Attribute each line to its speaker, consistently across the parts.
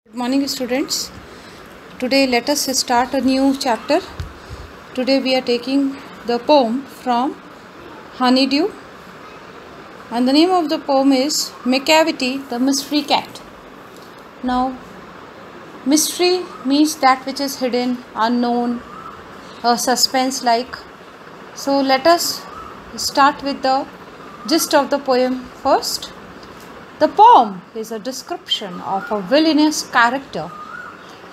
Speaker 1: Good morning, students. Today let us start a new chapter. Today we are taking the poem from Honeydew, and the name of the poem is Macavity the Mystery Cat. Now, mystery means that which is hidden, unknown, suspense like. So let us start with the gist of the poem first. The poem is a description of a villainous character,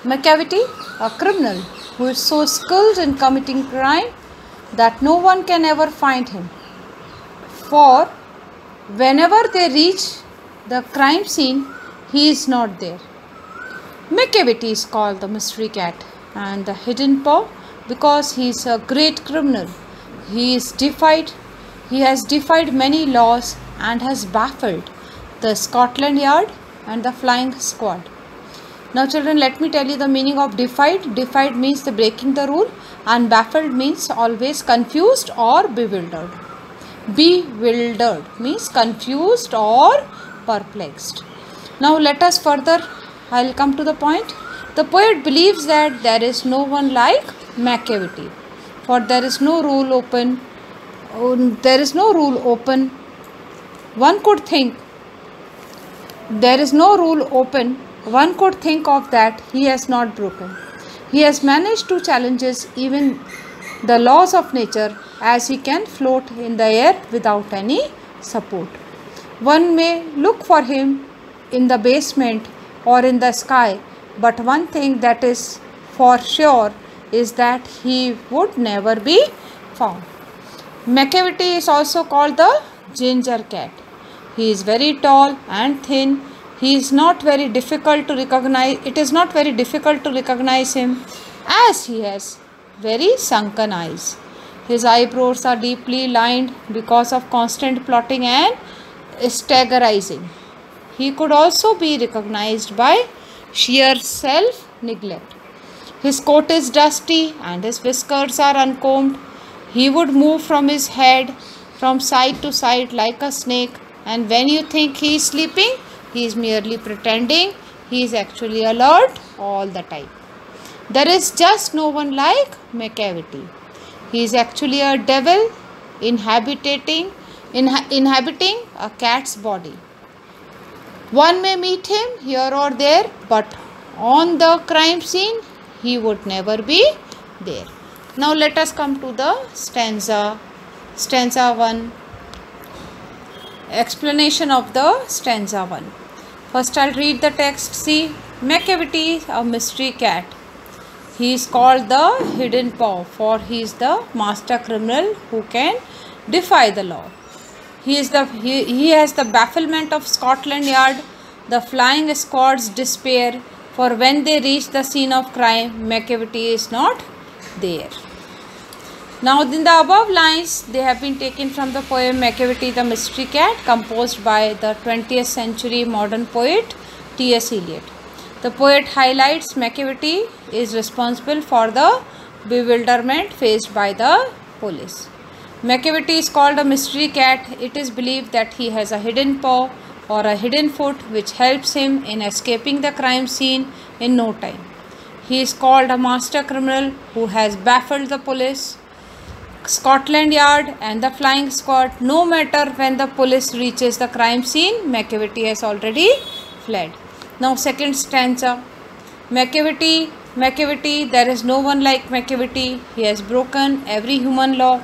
Speaker 1: Macavity, a criminal who is so skilled in committing crime that no one can ever find him. For whenever they reach the crime scene, he is not there. Macavity is called the mystery cat and the hidden paw because he is a great criminal. He has defied many laws and has baffled the Scotland Yard and the Flying Squad. Now children, let me tell you the meaning of defied. Defied means the breaking the rule, and baffled means always confused or bewildered. Bewildered means confused or perplexed. Now let us further, I will come to the point. The poet believes that there is no one like Macavity, for there is no rule open. One could think of that he has not broken. He has managed to challenge even the laws of nature, as he can float in the air without any support. One may look for him in the basement or in the sky, but one thing that is for sure is that he would never be found. Macavity is also called the ginger cat. He is very tall and thin. It is not very difficult to recognize him, as he has very sunken eyes. His eyebrows are deeply lined because of constant plotting and staggerizing. He could also be recognized by sheer self-neglect. His coat is dusty and his whiskers are uncombed. He would move from his head from side to side like a snake, and when you think he is sleeping, he is merely pretending. He is actually alert all the time. There is just no one like Macavity. He is actually a devil inhabiting a cat's body. One may meet him here or there, but on the crime scene, he would never be there. Now let us come to the stanza 1. Explanation of the stanza 1. First I'll read the text. See, Macavity, a mystery cat. He is called the hidden paw, for he is the master criminal who can defy the law. He has the bafflement of Scotland Yard, the Flying Squad's despair, for when they reach the scene of crime, Macavity is not there. Now, in the above lines, they have been taken from the poem Macavity the Mystery Cat, composed by the 20th century modern poet T.S. Eliot. The poet highlights Macavity is responsible for the bewilderment faced by the police. Macavity is called a mystery cat. It is believed that he has a hidden paw or a hidden foot which helps him in escaping the crime scene in no time. He is called a master criminal who has baffled the police, Scotland Yard and the Flying Squad. No matter when the police reaches the crime scene, Macavity has already fled. Now second stanza. Macavity, there is no one like Macavity. He has broken every human law.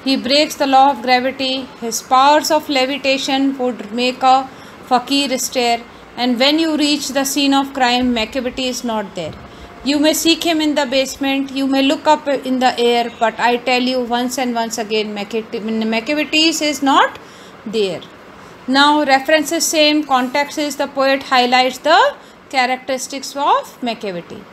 Speaker 1: He breaks the law of gravity. His powers of levitation would make a fakir stare. And when you reach the scene of crime, Macavity is not there. You may seek him in the basement, you may look up in the air, but I tell you once and once again, Macavity is not there. Now, references same, context is the poet highlights the characteristics of Macavity.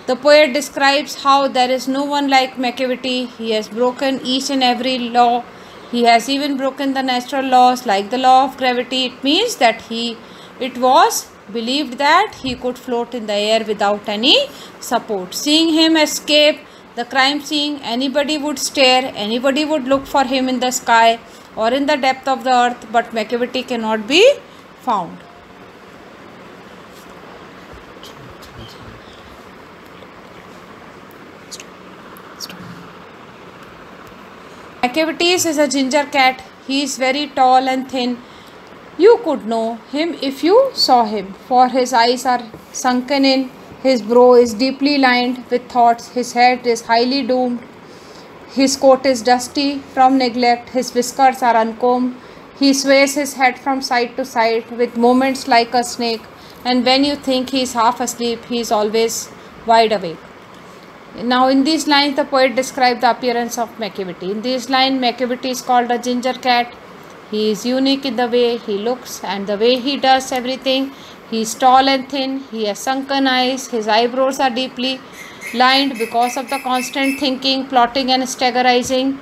Speaker 1: The poet describes how there is no one like Macavity. He has broken each and every law. He has even broken the natural laws like the law of gravity. It means that it was believed that he could float in the air without any support. Seeing him escape the crime scene, anybody would stare, anybody would look for him in the sky or in the depth of the earth, but Macavity cannot be found. Macavity is a ginger cat. He is very tall and thin. You could know him if you saw him, for his eyes are sunken in, his brow is deeply lined with thoughts, his head is highly doomed, his coat is dusty from neglect, his whiskers are uncombed, he sways his head from side to side with movements like a snake, and when you think he is half asleep, he is always wide awake. Now in these lines the poet described the appearance of Macavity. In this line, Macavity is called a ginger cat. He is unique in the way he looks and the way he does everything. He is tall and thin, he has sunken eyes, his eyebrows are deeply lined because of the constant thinking, plotting and staggerizing.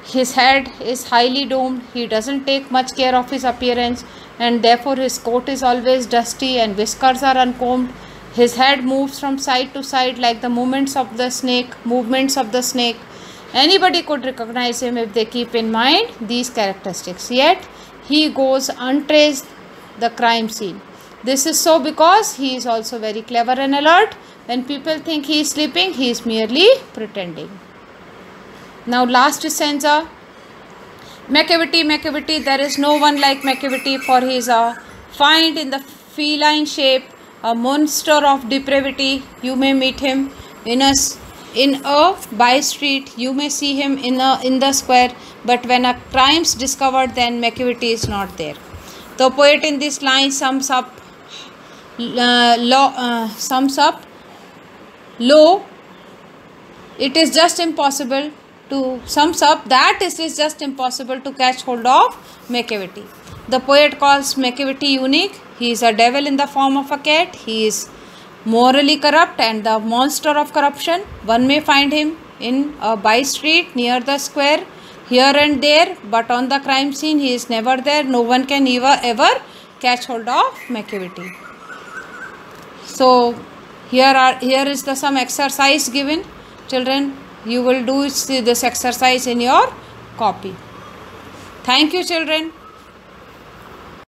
Speaker 1: His head is highly domed, he doesn't take much care of his appearance, and therefore his coat is always dusty and whiskers are uncombed. His head moves from side to side like the movements of the snake. Anybody could recognize him if they keep in mind these characteristics. Yet he goes untraced the crime scene. This is so because he is also very clever and alert. When people think he is sleeping, he is merely pretending. Now last stanza. Macavity, there is no one like Macavity, for he is a find in the feline shape, a monster of depravity. You may meet him in a by street, you may see him in the square, but when a crime is discovered, then Macavity is not there. The poet in this line sums up low. It is just impossible to catch hold of Macavity. The poet calls Macavity unique. He is a devil in the form of a cat. He is morally corrupt and the monster of corruption. One may find him in a by street, near the square, here and there, but on the crime scene he is never there. No one can ever catch hold of Macavity. So here is some exercise given. Children, you will do this exercise in your copy. Thank you, children.